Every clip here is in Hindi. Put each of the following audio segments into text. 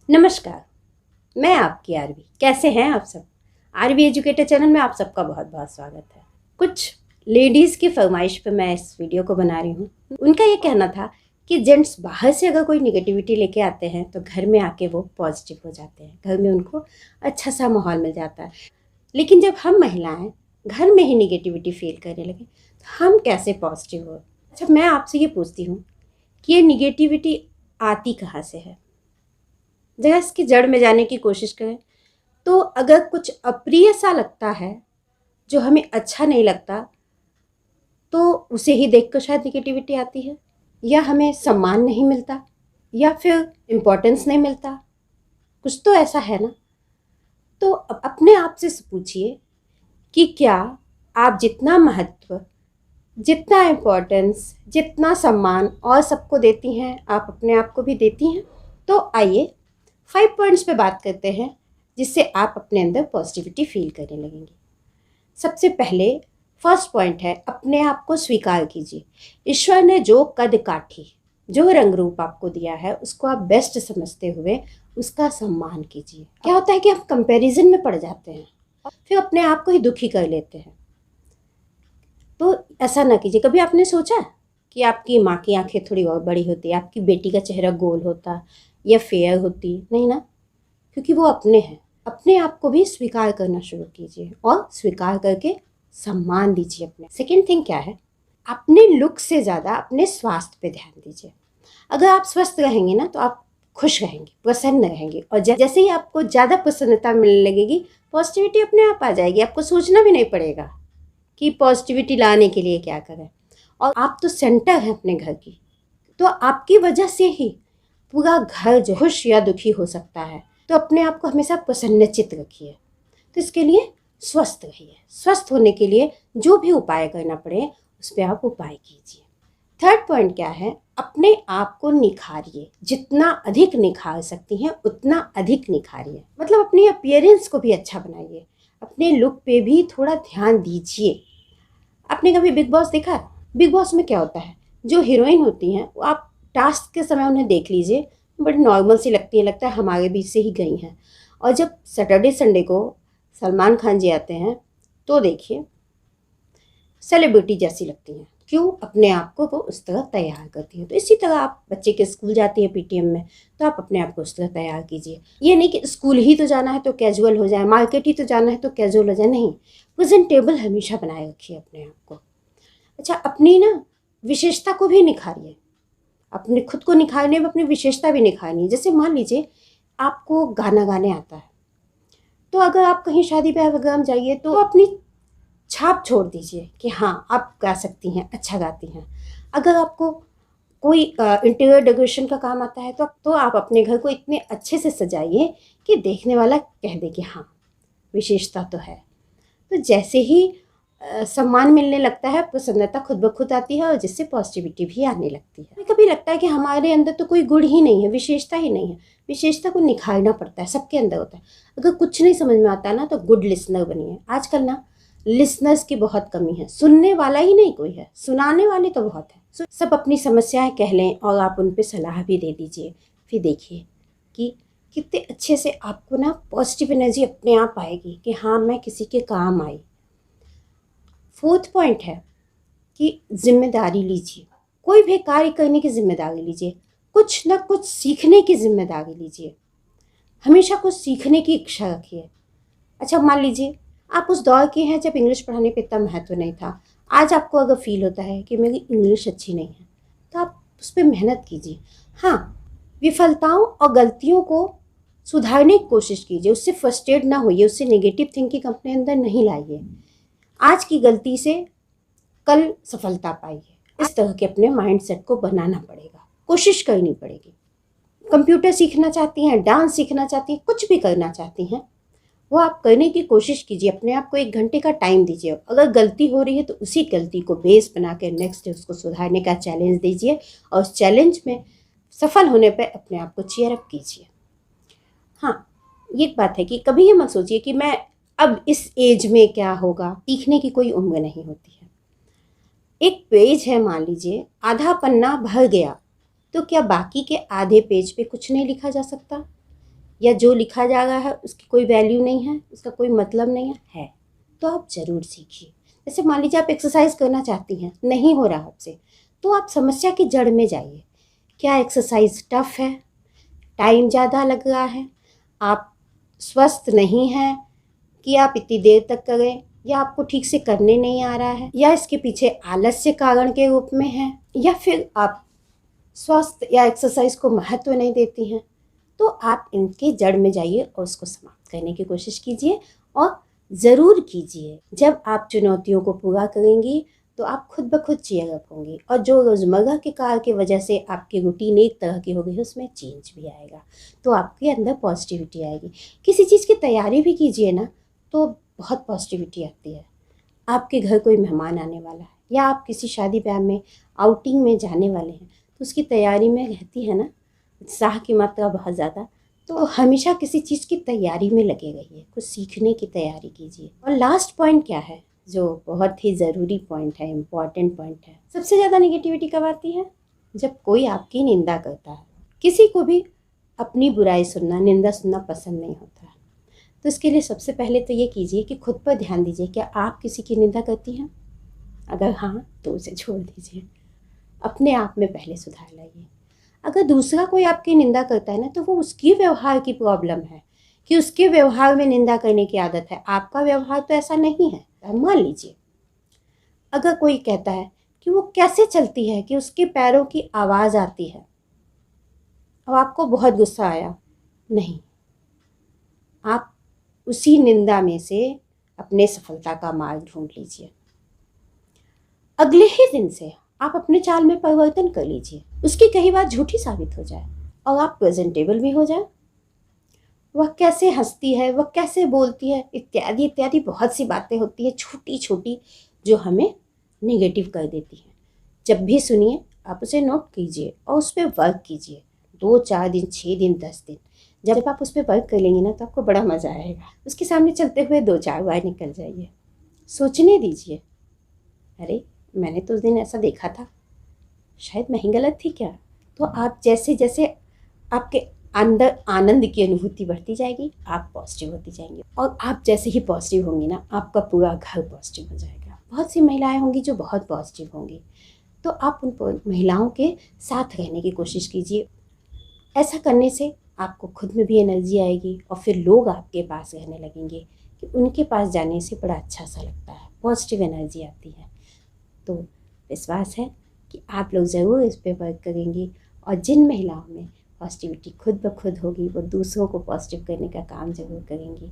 नमस्कार। मैं आपकी आरवी। कैसे हैं आप सब? आरवी एजुकेटर चैनल में आप सबका बहुत बहुत स्वागत है। कुछ लेडीज़ की फरमाइश पे मैं इस वीडियो को बना रही हूँ। उनका ये कहना था कि जेंट्स बाहर से अगर कोई निगेटिविटी लेके आते हैं तो घर में आके वो पॉजिटिव हो जाते हैं, घर में उनको अच्छा सा माहौल मिल जाता है। लेकिन जब हम महिलाएं घर में ही निगेटिविटी फील करने लगे तो हम कैसे पॉजिटिव हो? अच्छा, मैं आपसे ये पूछती हूँ कि ये निगेटिविटी आती कहाँ से है? जरा इसकी जड़ में जाने की कोशिश करें तो अगर कुछ अप्रिय सा लगता है, जो हमें अच्छा नहीं लगता, तो उसे ही देखकर शायद निगेटिविटी आती है, या हमें सम्मान नहीं मिलता, या फिर इम्पोर्टेंस नहीं मिलता। कुछ तो ऐसा है ना। तो अपने आप से पूछिए कि क्या आप जितना महत्व, जितना इम्पोर्टेंस, जितना सम्मान और सबको देती हैं, आप अपने आप को भी देती हैं? तो आइए 5 पॉइंट्स पे बात करते हैं जिससे आप अपने अंदर पॉजिटिविटी फील करने लगेंगे। सबसे पहले फर्स्ट पॉइंट है, अपने आप को स्वीकार कीजिए। ईश्वर ने जो कद काठी, जो रंग रूप आपको दिया है, उसको आप बेस्ट समझते हुए उसका सम्मान कीजिए। क्या होता है कि हम कंपैरिजन में पड़ जाते हैं, फिर अपने आप को ही दुखी कर लेते हैं। तो ऐसा ना कीजिए। कभी आपने सोचा कि आपकी माँ की आंखें थोड़ी और बड़ी होती, आपकी बेटी का चेहरा गोल होता या फेयर होती? नहीं ना, क्योंकि वो अपने हैं। अपने आप को भी स्वीकार करना शुरू कीजिए और स्वीकार करके सम्मान दीजिए अपने। सेकंड थिंग क्या है, अपने लुक से ज़्यादा अपने स्वास्थ्य पे ध्यान दीजिए। अगर आप स्वस्थ रहेंगे ना तो आप खुश रहेंगे, प्रसन्न रहेंगे, और जैसे ही आपको ज़्यादा प्रसन्नता मिलने लगेगी, पॉजिटिविटी अपने आप आ जाएगी। आपको सोचना भी नहीं पड़ेगा कि पॉजिटिविटी लाने के लिए क्या करें। और आप तो सेंटर हैं अपने घर की, तो आपकी वजह से ही पूरा घर जो खुश या दुखी हो सकता है। तो अपने आप को हमेशा प्रसन्नचित्त रखिए। तो इसके लिए स्वस्थ रहिए। स्वस्थ होने के लिए जो भी उपाय करना पड़े उस पर आप उपाय कीजिए। थर्ड पॉइंट क्या है, अपने आप को निखारिए। जितना अधिक निखार सकती हैं उतना अधिक निखारिए। मतलब अपनी अपीयरेंस को भी अच्छा बनाइए, अपने लुक पे भी थोड़ा ध्यान दीजिए। आपने कभी बिग बॉस देखा है? बिग बॉस में क्या होता है, जो हीरोइन होती हैं वो आप टास्क के समय उन्हें देख लीजिए, बड़ी नॉर्मल सी लगती है, लगता है हमारे बीच से ही गई हैं। और जब सैटरडे संडे को सलमान खान जी आते हैं तो देखिए सेलिब्रिटी जैसी लगती हैं। क्यों? अपने आप को वो उस तरह तैयार करती हैं। तो इसी तरह आप बच्चे के स्कूल जाती है पीटीएम में, तो आप अपने आप को उस तरह तैयार कीजिए। ये नहीं कि स्कूल ही तो जाना है तो कैजुअल हो जाए, मार्केट ही तो जाना है तो कैजुअल हो जाए। नहीं, प्रेजेंटेबल हमेशा बनाए रखिए अपने आप को। अच्छा, अपनी ना विशेषता को भी निखारिए। अपने खुद को निखारने में अपनी विशेषता भी निखारनी है। जैसे मान लीजिए आपको गाना गाने आता है, तो अगर आप कहीं शादी ब्याह वगैरह में जाइए तो अपनी छाप छोड़ दीजिए कि हाँ आप गा सकती हैं, अच्छा गाती हैं। अगर आपको कोई इंटीरियर डेकोरेशन का काम आता है तो आप अपने घर को इतने अच्छे से सजाइए कि देखने वाला कह दे कि हाँ विशेषता तो है। तो जैसे ही सम्मान मिलने लगता है, प्रसन्नता खुद ब खुद आती है और जिससे पॉजिटिविटी भी आने लगती है। कभी लगता है कि हमारे अंदर तो कोई गुण ही नहीं है, विशेषता ही नहीं है। विशेषता को निखारना पड़ता है, सबके अंदर होता है। अगर कुछ नहीं समझ में आता ना तो गुड लिसनर बनिए। आजकल ना लिसनर्स की बहुत कमी है, सुनने वाला ही नहीं कोई है, सुनाने वाले तो बहुत है। सब अपनी समस्याएं कह लें और आप उन पर सलाह भी दे दीजिए। फिर देखिए कि कितने अच्छे से आपको ना पॉजिटिव एनर्जी अपने आप आएगी कि हाँ मैं किसी के काम आई। फोर्थ पॉइंट है कि जिम्मेदारी लीजिए। कोई भी कार्य करने की जिम्मेदारी लीजिए, कुछ ना कुछ सीखने की जिम्मेदारी लीजिए। हमेशा कुछ सीखने की इच्छा रखिए। अच्छा, मान लीजिए आप उस दौर के हैं जब इंग्लिश पढ़ाने पे इतना महत्व नहीं था। आज आपको अगर फील होता है कि मेरी इंग्लिश अच्छी नहीं है तो आप उस पर मेहनत कीजिए। हाँ, विफलताओं और गलतियों को सुधारने की कोशिश कीजिए। उससे फ्रस्ट्रेट ना होइए, उससे नेगेटिव थिंकिंग अपने अंदर नहीं लाइए। आज की गलती से कल सफलता पाइए। इस तरह के अपने माइंडसेट को बनाना पड़ेगा, कोशिश करनी पड़ेगी। कंप्यूटर सीखना चाहती हैं, डांस सीखना चाहती हैं, कुछ भी करना चाहती हैं, वो आप करने की कोशिश कीजिए। अपने आप को 1 घंटे का टाइम दीजिए। अगर गलती हो रही है तो उसी गलती को बेस बना के नेक्स्ट डे उसको सुधारने का चैलेंज दीजिए और उस चैलेंज में सफल होने पर अपने आप को चीयर अप कीजिए। हाँ, ये बात है कि कभी ये मत सोचिए कि मैं अब इस एज में क्या होगा। सीखने की कोई उम्र नहीं होती है। एक पेज है, मान लीजिए आधा पन्ना भर गया, तो क्या बाकी के आधे पेज पे कुछ नहीं लिखा जा सकता? या जो लिखा जा रहा है उसकी कोई वैल्यू नहीं है, उसका कोई मतलब नहीं है तो आप ज़रूर सीखिए। जैसे मान लीजिए आप एक्सरसाइज करना चाहती हैं, नहीं हो रहा आपसे, तो आप समस्या की जड़ में जाइए। क्या एक्सरसाइज टफ है, टाइम ज़्यादा लग रहा है, आप स्वस्थ नहीं हैं कि आप इतनी देर तक करें, या आपको ठीक से करने नहीं आ रहा है, या इसके पीछे आलस्य कारण के रूप में है, या फिर आप स्वास्थ्य या एक्सरसाइज को महत्व नहीं देती हैं, तो आप इनके जड़ में जाइए और उसको समाप्त करने की कोशिश कीजिए। और ज़रूर कीजिए। जब आप चुनौतियों को पूरा करेंगी तो आप खुद ब खुद चेयर अप होंगी, और जो रोज़मर्रा के कार्य की वजह से आपकी रूटीन एक तरह की हो गई है उसमें चेंज भी आएगा, तो आपके अंदर पॉजिटिविटी आएगी। किसी चीज़ की तैयारी भी कीजिए ना तो बहुत पॉजिटिविटी आती है। आपके घर कोई मेहमान आने वाला है, या आप किसी शादी ब्याह में आउटिंग में जाने वाले हैं, तो उसकी तैयारी में रहती है ना उत्साह की मात्रा बहुत ज़्यादा। तो हमेशा किसी चीज़ की तैयारी में लगे रहिए, कुछ सीखने की तैयारी कीजिए। और लास्ट पॉइंट क्या है, जो बहुत ही ज़रूरी पॉइंट है, इम्पॉर्टेंट पॉइंट है, सबसे ज़्यादा नेगेटिविटी कब आती है? जब कोई आपकी निंदा करता है। किसी को भी अपनी बुराई सुनना, निंदा सुनना पसंद नहीं होता है। तो इसके लिए सबसे पहले तो ये कीजिए कि खुद पर ध्यान दीजिए, क्या आप किसी की निंदा करती हैं? अगर हाँ तो उसे छोड़ दीजिए, अपने आप में पहले सुधार लाइए। अगर दूसरा कोई आपकी निंदा करता है ना, तो वो उसकी व्यवहार की प्रॉब्लम है कि उसके व्यवहार में निंदा करने की आदत है, आपका व्यवहार तो ऐसा नहीं है। मान लीजिए अगर कोई कहता है कि वो कैसे चलती है कि उसके पैरों की आवाज़ आती है, अब आपको बहुत गुस्सा आया, नहीं, आप उसी निंदा में से अपने सफलता का मार्ग ढूंढ लीजिए। अगले ही दिन से आप अपने चाल में परिवर्तन कर लीजिए, उसकी कही बात झूठी साबित हो जाए और आप प्रेजेंटेबल भी हो जाए। वह कैसे हंसती है, वह कैसे बोलती है, इत्यादि इत्यादि बहुत सी बातें होती है छोटी छोटी जो हमें नेगेटिव कर देती हैं। जब भी सुनिए आप उसे नोट कीजिए और उस पर वर्क कीजिए। 2-4 दिन, 6 दिन, 10 दिन, जब आप उस पर वर्क कर लेंगे ना तो आपको बड़ा मज़ा आएगा। उसके सामने चलते हुए 2-4 बार निकल जाइए, सोचने दीजिए, अरे मैंने तो उस दिन ऐसा देखा था, शायद मैं ही गलत थी क्या? तो आप जैसे जैसे आपके अंदर आनंद की अनुभूति बढ़ती जाएगी, आप पॉजिटिव होती जाएंगी, और आप जैसे ही पॉजिटिव होंगी ना, आपका पूरा घर पॉजिटिव हो जाएगा। बहुत सी महिलाएं होंगी जो बहुत पॉजिटिव होंगी, तो आप उन महिलाओं के साथ रहने की कोशिश कीजिए। ऐसा करने से आपको खुद में भी एनर्जी आएगी, और फिर लोग आपके पास रहने लगेंगे कि उनके पास जाने से बड़ा अच्छा सा लगता है, पॉजिटिव एनर्जी आती है। तो विश्वास है कि आप लोग ज़रूर इस पे वर्क करेंगी, और जिन महिलाओं में पॉजिटिविटी खुद ब खुद होगी वो दूसरों को पॉजिटिव करने का काम ज़रूर करेंगी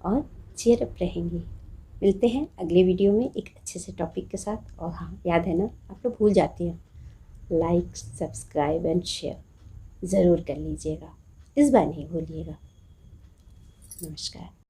और चीयर अप रहेंगी। मिलते हैं अगले वीडियो में एक अच्छे से टॉपिक के साथ। और हाँ, याद है ना, आप लोग भूल जाती हैं, लाइक, सब्सक्राइब एंड शेयर ज़रूर कर लीजिएगा, इस बार नहीं भूलिएगा। नमस्कार।